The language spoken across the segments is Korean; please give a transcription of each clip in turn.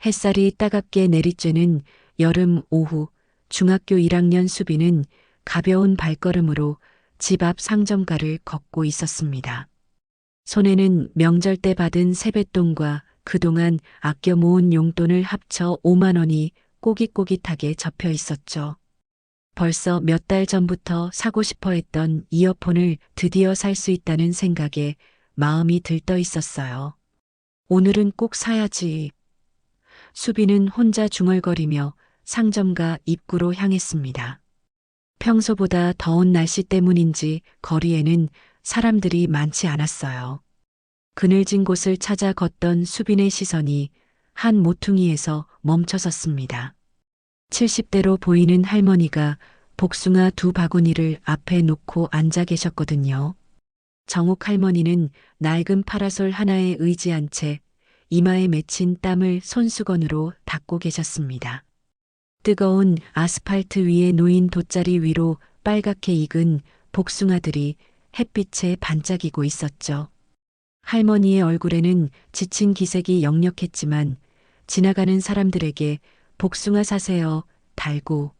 햇살이 따갑게 내리쬐는 여름 오후 중학교 1학년 수빈은 가벼운 발걸음으로 집 앞 상점가를 걷고 있었습니다. 손에는 명절 때 받은 세뱃돈과 그동안 아껴 모은 용돈을 합쳐 5만 원이 꼬깃꼬깃하게 접혀 있었죠. 벌써 몇 달 전부터 사고 싶어 했던 이어폰을 드디어 살 수 있다는 생각에 마음이 들떠 있었어요. 오늘은 꼭 사야지. 수빈은 혼자 중얼거리며 상점가 입구로 향했습니다. 평소보다 더운 날씨 때문인지 거리에는 사람들이 많지 않았어요. 그늘진 곳을 찾아 걷던 수빈의 시선이 한 모퉁이에서 멈춰섰습니다. 70대로 보이는 할머니가 복숭아 2바구니를 앞에 놓고 앉아 계셨거든요. 정옥 할머니는 낡은 파라솔 하나에 의지한 채 이마에 맺힌 땀을 손수건으로 닦고 계셨습니다. 뜨거운 아스팔트 위에 놓인 돗자리 위로 빨갛게 익은 복숭아들이 햇빛에 반짝이고 있었죠. 할머니의 얼굴에는 지친 기색이 역력했지만 지나가는 사람들에게 복숭아 사세요, 달고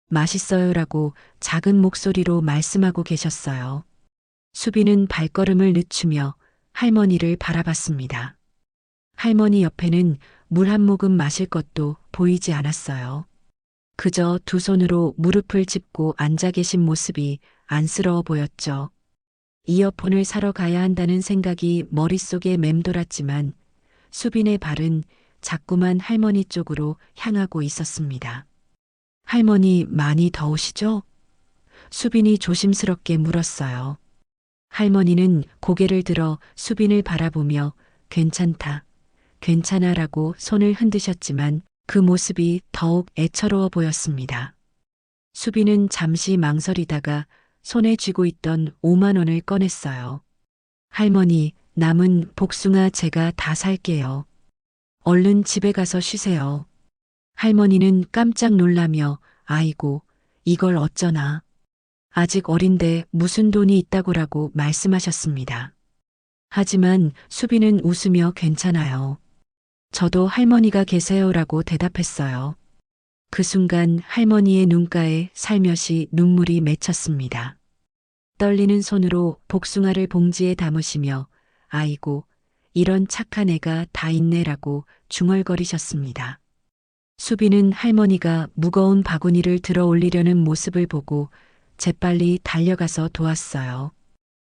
맛있어요라고 작은 목소리로 말씀하고 계셨어요. 수빈은 발걸음을 늦추며 할머니를 바라봤습니다. 할머니 옆에는 물 한 모금 마실 것도 보이지 않았어요. 그저 두 손으로 무릎을 짚고 앉아 계신 모습이 안쓰러워 보였죠. 이어폰을 사러 가야 한다는 생각이 머릿속에 맴돌았지만 수빈의 발은 자꾸만 할머니 쪽으로 향하고 있었습니다. 할머니 많이 더우시죠? 수빈이 조심스럽게 물었어요. 할머니는 고개를 들어 수빈을 바라보며 괜찮다, 괜찮아라고 손을 흔드셨지만 그 모습이 더욱 애처로워 보였습니다. 수빈은 잠시 망설이다가 손에 쥐고 있던 5만 원을 꺼냈어요. 할머니, 남은 복숭아 제가 다 살게요. 얼른 집에 가서 쉬세요. 할머니는 깜짝 놀라며 아이고, 이걸 어쩌나. 아직 어린데 무슨 돈이 있다고라고 말씀하셨습니다. 하지만 수빈은 웃으며 괜찮아요. 저도 할머니가 계세요라고 대답했어요. 그 순간 할머니의 눈가에 살며시 눈물이 맺혔습니다. 떨리는 손으로 복숭아를 봉지에 담으시며 아이고, 이런 착한 애가 다 있네라고 중얼거리셨습니다. 수빈은 할머니가 무거운 바구니를 들어 올리려는 모습을 보고 재빨리 달려가서 도왔어요.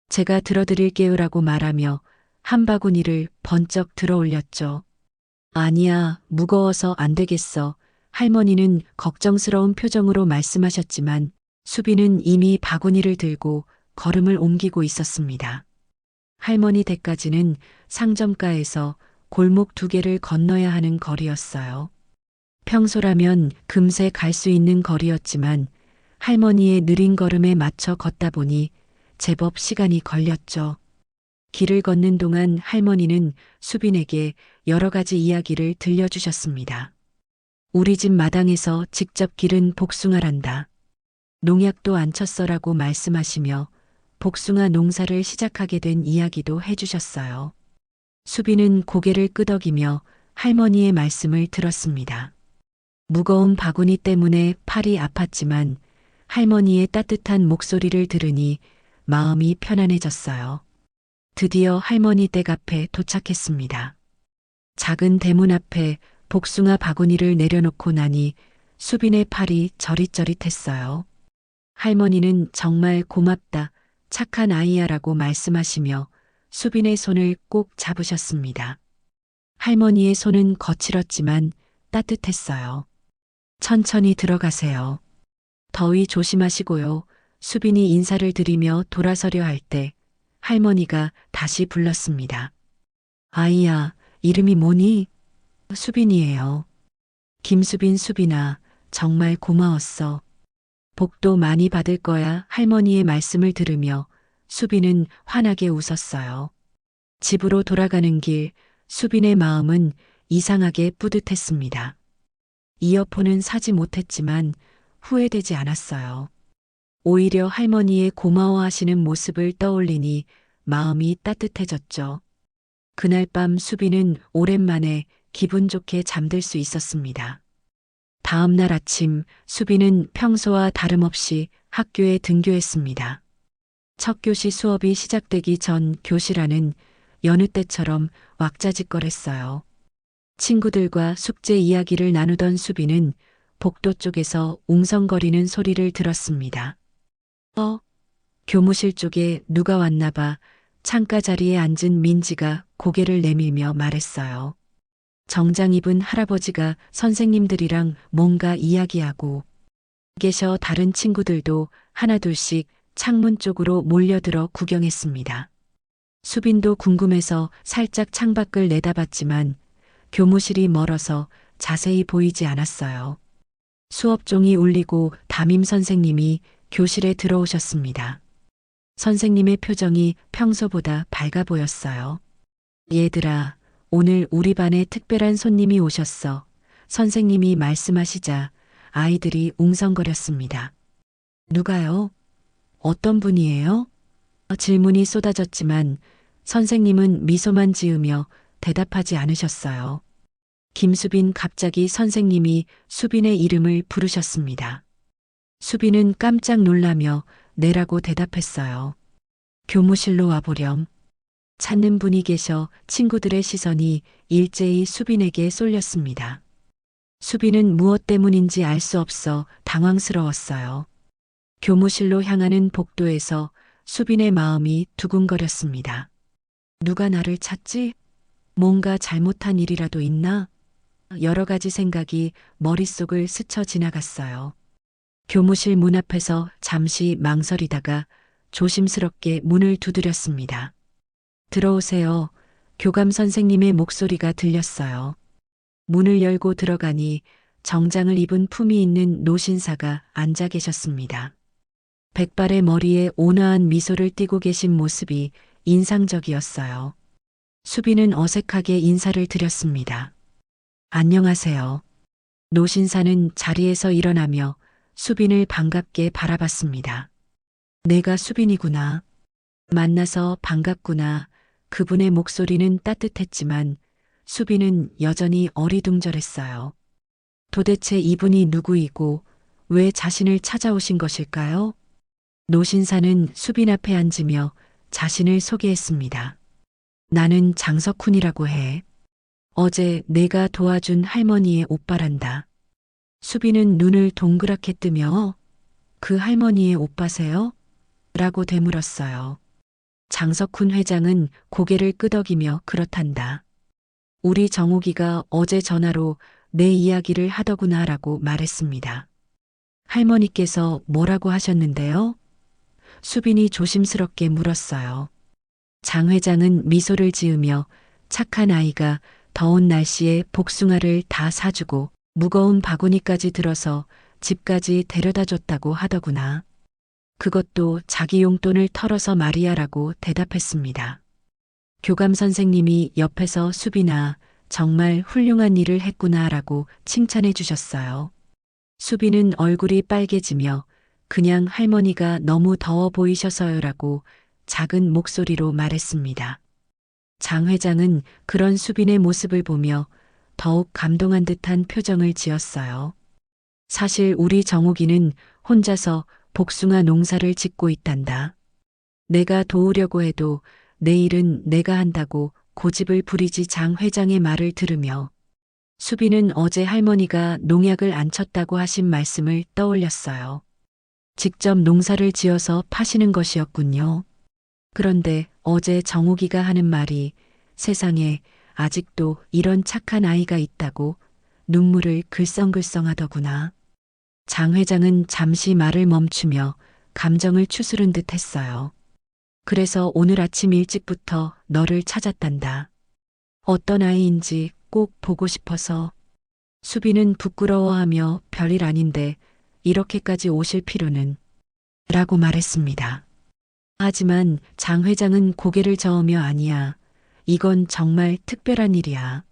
제가 들어드릴게요라고 말하며 한 바구니를 번쩍 들어 올렸죠. 아니야, 무거워서 안 되겠어. 할머니는 걱정스러운 표정으로 말씀하셨지만 수빈은 이미 바구니를 들고 걸음을 옮기고 있었습니다. 할머니 댁까지는 상점가에서 골목 2개를 건너야 하는 거리였어요. 평소라면 금세 갈 수 있는 거리였지만 할머니의 느린 걸음에 맞춰 걷다 보니 제법 시간이 걸렸죠. 길을 걷는 동안 할머니는 수빈에게 여러 가지 이야기를 들려주셨습니다. 우리 집 마당에서 직접 기른 복숭아란다. 농약도 안 쳤어라고 말씀하시며 복숭아 농사를 시작하게 된 이야기도 해주셨어요. 수빈은 고개를 끄덕이며 할머니의 말씀을 들었습니다. 무거운 바구니 때문에 팔이 아팠지만 할머니의 따뜻한 목소리를 들으니 마음이 편안해졌어요. 드디어 할머니 댁 앞에 도착했습니다. 작은 대문 앞에 복숭아 바구니를 내려놓고 나니 수빈의 팔이 저릿저릿했어요. 할머니는 정말 고맙다, 착한 아이야라고 말씀하시며 수빈의 손을 꼭 잡으셨습니다. 할머니의 손은 거칠었지만 따뜻했어요. 천천히 들어가세요. 더위 조심하시고요. 수빈이 인사를 드리며 돌아서려 할 때 할머니가 다시 불렀습니다. 아이야, 이름이 뭐니? 수빈이에요. 김수빈 수빈아, 정말 고마웠어. 복도 많이 받을 거야. 할머니의 말씀을 들으며 수빈은 환하게 웃었어요. 집으로 돌아가는 길, 수빈의 마음은 이상하게 뿌듯했습니다. 이어폰은 사지 못했지만 후회되지 않았어요. 오히려 할머니의 고마워하시는 모습을 떠올리니 마음이 따뜻해졌죠. 그날 밤 수빈은 오랜만에 기분 좋게 잠들 수 있었습니다. 다음 날 아침 수빈은 평소와 다름없이 학교에 등교했습니다. 첫 교시 수업이 시작되기 전 교실 안은 여느 때처럼 왁자지껄했어요. 친구들과 숙제 이야기를 나누던 수빈은 복도 쪽에서 웅성거리는 소리를 들었습니다. 교무실 쪽에 누가 왔나 봐. 창가 자리에 앉은 민지가 고개를 내밀며 말했어요. 정장 입은 할아버지가 선생님들이랑 뭔가 이야기하고 계셔. 다른 친구들도 하나둘씩 창문 쪽으로 몰려들어 구경했습니다. 수빈도 궁금해서 살짝 창밖을 내다봤지만 교무실이 멀어서 자세히 보이지 않았어요. 수업종이 울리고 담임 선생님이 교실에 들어오셨습니다. 선생님의 표정이 평소보다 밝아 보였어요. 얘들아, 오늘 우리 반에 특별한 손님이 오셨어. 선생님이 말씀하시자 아이들이 웅성거렸습니다. 누가요? 어떤 분이에요? 질문이 쏟아졌지만 선생님은 미소만 지으며 대답하지 않으셨어요. 김수빈. 갑자기 선생님이 수빈의 이름을 부르셨습니다. 수빈은 깜짝 놀라며 네라고 대답했어요. 교무실로 와보렴. 찾는 분이 계셔. 친구들의 시선이 일제히 수빈에게 쏠렸습니다. 수빈은 무엇 때문인지 알 수 없어 당황스러웠어요. 교무실로 향하는 복도에서 수빈의 마음이 두근거렸습니다. 누가 나를 찾지? 뭔가 잘못한 일이라도 있나? 여러 가지 생각이 머릿속을 스쳐 지나갔어요. 교무실 문 앞에서 잠시 망설이다가 조심스럽게 문을 두드렸습니다. 들어오세요. 교감 선생님의 목소리가 들렸어요. 문을 열고 들어가니 정장을 입은 품위 있는 노신사가 앉아 계셨습니다. 백발의 머리에 온화한 미소를 띠고 계신 모습이 인상적이었어요. 수빈은 어색하게 인사를 드렸습니다. 안녕하세요. 노신사는 자리에서 일어나며 수빈을 반갑게 바라봤습니다. 내가 수빈이구나. 만나서 반갑구나. 그분의 목소리는 따뜻했지만 수빈은 여전히 어리둥절했어요. 도대체 이분이 누구이고 왜 자신을 찾아오신 것일까요? 노신사는 수빈 앞에 앉으며 자신을 소개했습니다. 나는 장석훈이라고 해. 어제 내가 도와준 할머니의 오빠란다. 수빈은 눈을 동그랗게 뜨며 그 할머니의 오빠세요? 라고 되물었어요. 장석훈 회장은 고개를 끄덕이며 그렇단다. 우리 정옥이가 어제 전화로 내 이야기를 하더구나 라고 말했습니다. 할머니께서 뭐라고 하셨는데요? 수빈이 조심스럽게 물었어요. 장 회장은 미소를 지으며 착한 아이가 더운 날씨에 복숭아를 다 사주고 무거운 바구니까지 들어서 집까지 데려다 줬다고 하더구나. 그것도 자기 용돈을 털어서 말이야라고 대답했습니다. 교감 선생님이 옆에서 수빈아, 정말 훌륭한 일을 했구나라고 칭찬해 주셨어요. 수빈은 얼굴이 빨개지며 그냥 할머니가 너무 더워 보이셔서요라고 작은 목소리로 말했습니다. 장 회장은 그런 수빈의 모습을 보며 더욱 감동한 듯한 표정을 지었어요. 사실 우리 정옥이는 혼자서 복숭아 농사를 짓고 있단다. 내가 도우려고 해도 내 일은 내가 한다고 고집을 부리지. 장 회장의 말을 들으며 수빈은 어제 할머니가 농약을 안 쳤다고 하신 말씀을 떠올렸어요. 직접 농사를 지어서 파시는 것이었군요. 그런데 어제 정옥이가 하는 말이 세상에 아직도 이런 착한 아이가 있다고 눈물을 글썽글썽하더구나. 장 회장은 잠시 말을 멈추며 감정을 추스른 듯 했어요. 그래서 오늘 아침 일찍부터 너를 찾았단다. 어떤 아이인지 꼭 보고 싶어서. 수빈은 부끄러워하며 별일 아닌데 이렇게까지 오실 필요는 라고 말했습니다. 하지만 장 회장은 고개를 저으며 아니야. 이건 정말 특별한 일이야.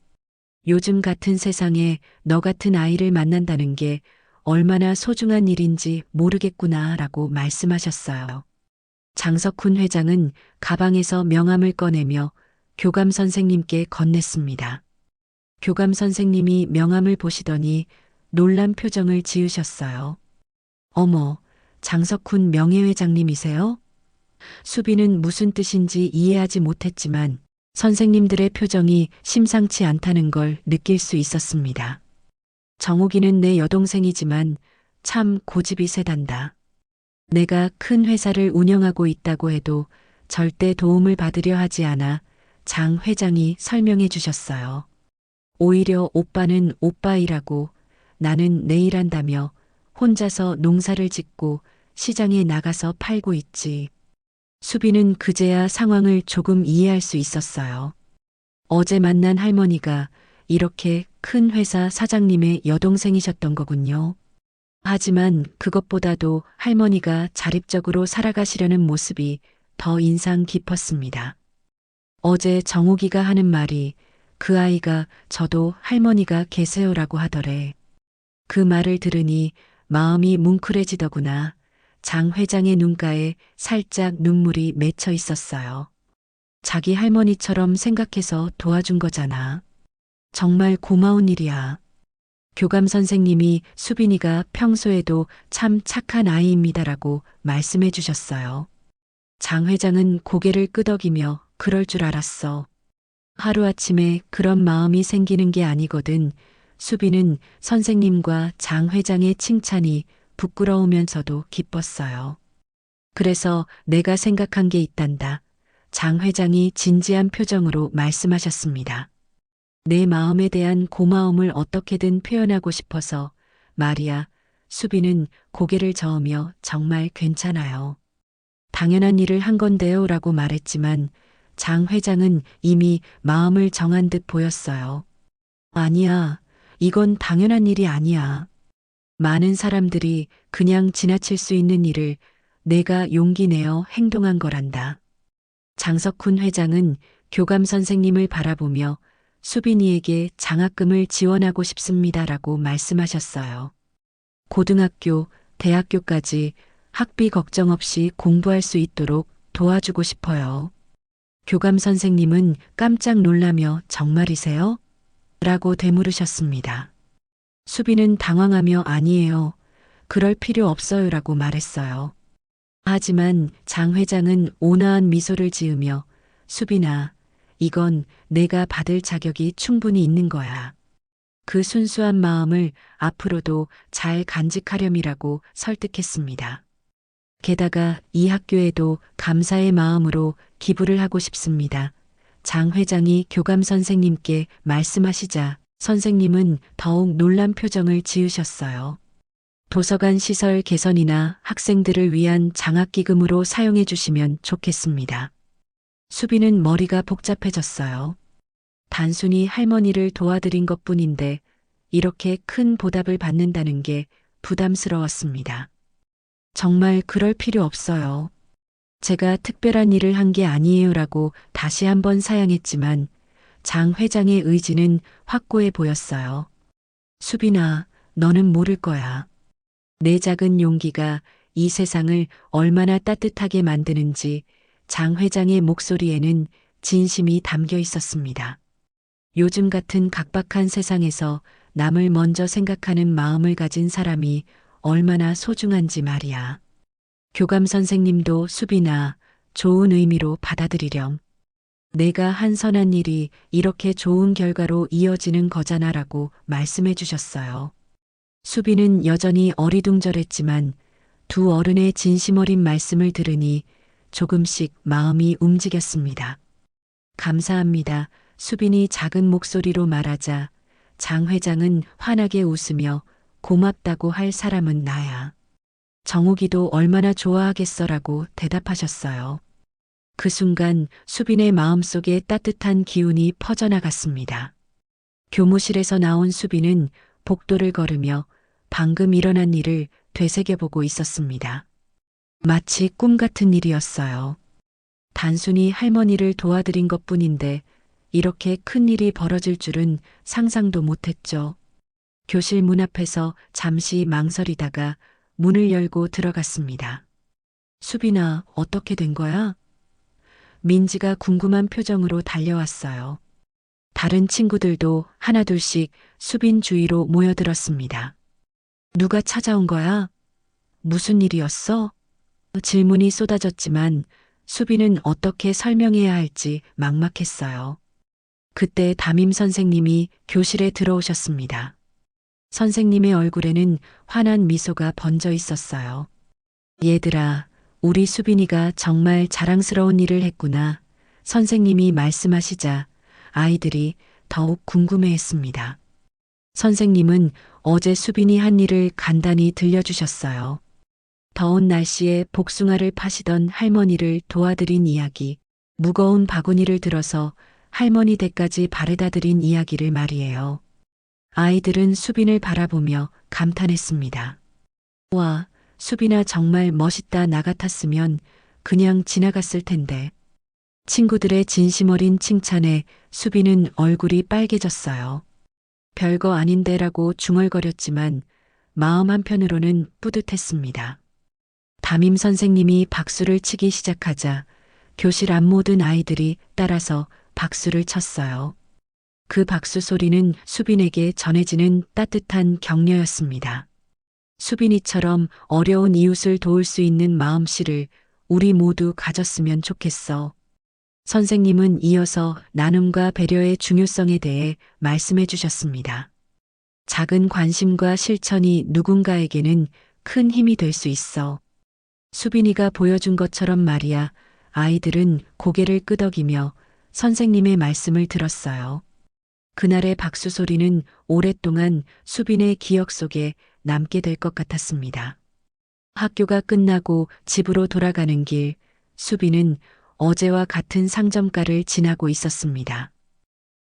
요즘 같은 세상에 너 같은 아이를 만난다는 게 얼마나 소중한 일인지 모르겠구나 라고 말씀하셨어요. 장석훈 회장은 가방에서 명함을 꺼내며 교감 선생님께 건넸습니다. 교감 선생님이 명함을 보시더니 놀란 표정을 지으셨어요. 어머, 장석훈 명예회장님이세요? 수빈은 무슨 뜻인지 이해하지 못했지만 선생님들의 표정이 심상치 않다는 걸 느낄 수 있었습니다. 정욱이는 내 여동생이지만 참 고집이 세단다. 내가 큰 회사를 운영하고 있다고 해도 절대 도움을 받으려 하지 않아 장 회장이 설명해 주셨어요. 오히려 오빠는 오빠 일하고 나는 내 일한다며 혼자서 농사를 짓고 시장에 나가서 팔고 있지. 수빈은 그제야 상황을 조금 이해할 수 있었어요. 어제 만난 할머니가 이렇게 큰 회사 사장님의 여동생이셨던 거군요. 하지만 그것보다도 할머니가 자립적으로 살아가시려는 모습이 더 인상 깊었습니다. 어제 정욱이가 하는 말이 그 아이가 저도 할머니가 계세요라고 하더래. 그 말을 들으니 마음이 뭉클해지더구나. 장 회장의 눈가에 살짝 눈물이 맺혀 있었어요. 자기 할머니처럼 생각해서 도와준 거잖아. 정말 고마운 일이야. 교감 선생님이 수빈이가 평소에도 참 착한 아이입니다라고 말씀해 주셨어요. 장 회장은 고개를 끄덕이며 그럴 줄 알았어. 하루아침에 그런 마음이 생기는 게 아니거든. 수빈은 선생님과 장 회장의 칭찬이 부끄러우면서도 기뻤어요. 그래서 내가 생각한 게 있단다. 장 회장이 진지한 표정으로 말씀하셨습니다. 내 마음에 대한 고마움을 어떻게든 표현하고 싶어서 말이야. 수빈은 고개를 저으며 정말 괜찮아요. 당연한 일을 한 건데요 라고 말했지만 장 회장은 이미 마음을 정한 듯 보였어요. 아니야. 이건 당연한 일이 아니야. 많은 사람들이 그냥 지나칠 수 있는 일을 내가 용기 내어 행동한 거란다. 장석훈 회장은 교감 선생님을 바라보며 수빈이에게 장학금을 지원하고 싶습니다라고 말씀하셨어요. 고등학교, 대학교까지 학비 걱정 없이 공부할 수 있도록 도와주고 싶어요. 교감 선생님은 깜짝 놀라며 정말이세요? 라고 되물으셨습니다. 수빈은 당황하며 아니에요. 그럴 필요 없어요 라고 말했어요. 하지만 장 회장은 온화한 미소를 지으며 수빈아, 이건 내가 받을 자격이 충분히 있는 거야. 그 순수한 마음을 앞으로도 잘 간직하렴이라고 설득했습니다. 게다가 이 학교에도 감사의 마음으로 기부를 하고 싶습니다. 장 회장이 교감 선생님께 말씀하시자 선생님은 더욱 놀란 표정을 지으셨어요. 도서관 시설 개선이나 학생들을 위한 장학기금으로 사용해 주시면 좋겠습니다. 수빈은 머리가 복잡해졌어요. 단순히 할머니를 도와드린 것뿐인데 이렇게 큰 보답을 받는다는 게 부담스러웠습니다. 정말 그럴 필요 없어요. 제가 특별한 일을 한 게 아니에요라고 다시 한번 사양했지만 장 회장의 의지는 확고해 보였어요. 수빈아, 너는 모를 거야. 내 작은 용기가 이 세상을 얼마나 따뜻하게 만드는지 장 회장의 목소리에는 진심이 담겨 있었습니다. 요즘 같은 각박한 세상에서 남을 먼저 생각하는 마음을 가진 사람이 얼마나 소중한지 말이야. 교감 선생님도 수빈아, 좋은 의미로 받아들이렴. 내가 한 선한 일이 이렇게 좋은 결과로 이어지는 거잖아라고 말씀해 주셨어요. 수빈은 여전히 어리둥절했지만 두 어른의 진심 어린 말씀을 들으니 조금씩 마음이 움직였습니다. 감사합니다. 수빈이 작은 목소리로 말하자 장 회장은 환하게 웃으며 고맙다고 할 사람은 나야. 정욱이도 얼마나 좋아하겠어라고 대답하셨어요. 그 순간 수빈의 마음속에 따뜻한 기운이 퍼져나갔습니다. 교무실에서 나온 수빈은 복도를 걸으며 방금 일어난 일을 되새겨보고 있었습니다. 마치 꿈 같은 일이었어요. 단순히 할머니를 도와드린 것뿐인데 이렇게 큰 일이 벌어질 줄은 상상도 못했죠. 교실 문 앞에서 잠시 망설이다가 문을 열고 들어갔습니다. 수빈아, 어떻게 된 거야? 민지가 궁금한 표정으로 달려왔어요. 다른 친구들도 하나둘씩 수빈 주위로 모여들었습니다. 누가 찾아온 거야? 무슨 일이었어? 질문이 쏟아졌지만 수빈은 어떻게 설명해야 할지 막막했어요. 그때 담임 선생님이 교실에 들어오셨습니다. 선생님의 얼굴에는 환한 미소가 번져 있었어요. 얘들아, 우리 수빈이가 정말 자랑스러운 일을 했구나. 선생님이 말씀하시자 아이들이 더욱 궁금해했습니다. 선생님은 어제 수빈이 한 일을 간단히 들려주셨어요. 더운 날씨에 복숭아를 파시던 할머니를 도와드린 이야기, 무거운 바구니를 들어서 할머니 댁까지 바래다 드린 이야기를 말이에요. 아이들은 수빈을 바라보며 감탄했습니다. 와, 수빈아 정말 멋있다. 나 같았으면 그냥 지나갔을 텐데. 친구들의 진심 어린 칭찬에 수빈은 얼굴이 빨개졌어요. 별거 아닌데라고 중얼거렸지만 마음 한편으로는 뿌듯했습니다. 담임 선생님이 박수를 치기 시작하자 교실 앞 모든 아이들이 따라서 박수를 쳤어요. 그 박수 소리는 수빈에게 전해지는 따뜻한 격려였습니다. 수빈이처럼 어려운 이웃을 도울 수 있는 마음씨를 우리 모두 가졌으면 좋겠어. 선생님은 이어서 나눔과 배려의 중요성에 대해 말씀해 주셨습니다. 작은 관심과 실천이 누군가에게는 큰 힘이 될 수 있어. 수빈이가 보여준 것처럼 말이야. 아이들은 고개를 끄덕이며 선생님의 말씀을 들었어요. 그날의 박수 소리는 오랫동안 수빈의 기억 속에 남게 될 것 같았습니다. 학교가 끝나고 집으로 돌아가는 길, 수빈은 어제와 같은 상점가를 지나고 있었습니다.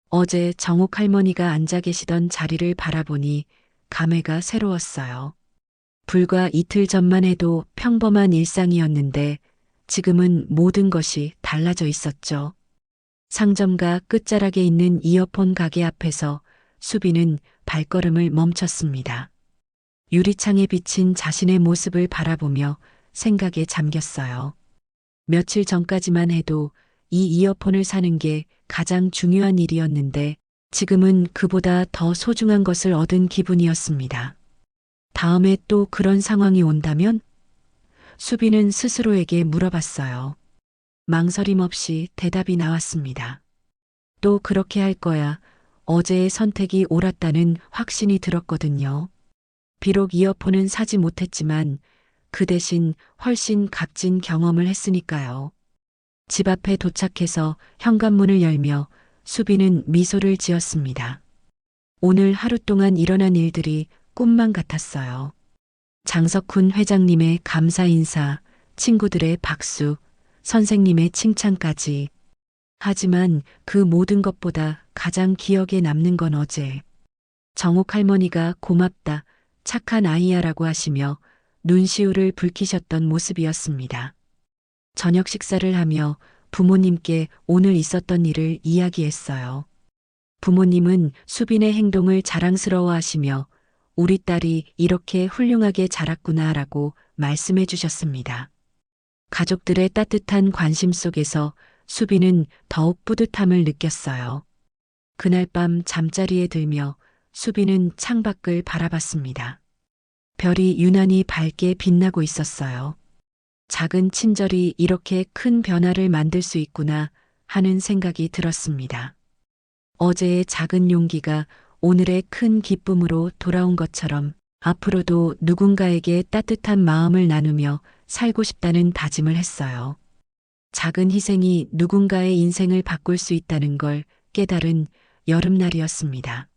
어제 정옥 할머니가 앉아 계시던 자리를 바라보니 감회가 새로웠어요. 불과 이틀 전만 해도 평범한 일상이었는데 지금은 모든 것이 달라져 있었죠. 상점가 끝자락에 있는 이어폰 가게 앞에서 수빈은 발걸음을 멈췄습니다. 유리창에 비친 자신의 모습을 바라보며 생각에 잠겼어요. 며칠 전까지만 해도 이 이어폰을 사는 게 가장 중요한 일이었는데 지금은 그보다 더 소중한 것을 얻은 기분이었습니다. 다음에 또 그런 상황이 온다면? 수빈은 스스로에게 물어봤어요. 망설임 없이 대답이 나왔습니다. 또 그렇게 할 거야. 어제의 선택이 옳았다는 확신이 들었거든요. 비록 이어폰은 사지 못했지만 그 대신 훨씬 값진 경험을 했으니까요. 집 앞에 도착해서 현관문을 열며 수빈은 미소를 지었습니다. 오늘 하루 동안 일어난 일들이 꿈만 같았어요. 장석훈 회장님의 감사 인사, 친구들의 박수, 선생님의 칭찬까지. 하지만 그 모든 것보다 가장 기억에 남는 건 어제 정옥 할머니가 고맙다, 착한 아이야라고 하시며 눈시울을 붉히셨던 모습이었습니다. 저녁 식사를 하며 부모님께 오늘 있었던 일을 이야기했어요. 부모님은 수빈의 행동을 자랑스러워하시며 우리 딸이 이렇게 훌륭하게 자랐구나라고 말씀해 주셨습니다. 가족들의 따뜻한 관심 속에서 수빈은 더욱 뿌듯함을 느꼈어요. 그날 밤 잠자리에 들며 수빈은 창밖을 바라봤습니다. 별이 유난히 밝게 빛나고 있었어요. 작은 친절이 이렇게 큰 변화를 만들 수 있구나 하는 생각이 들었습니다. 어제의 작은 용기가 오늘의 큰 기쁨으로 돌아온 것처럼 앞으로도 누군가에게 따뜻한 마음을 나누며 살고 싶다는 다짐을 했어요. 작은 희생이 누군가의 인생을 바꿀 수 있다는 걸 깨달은 여름날이었습니다.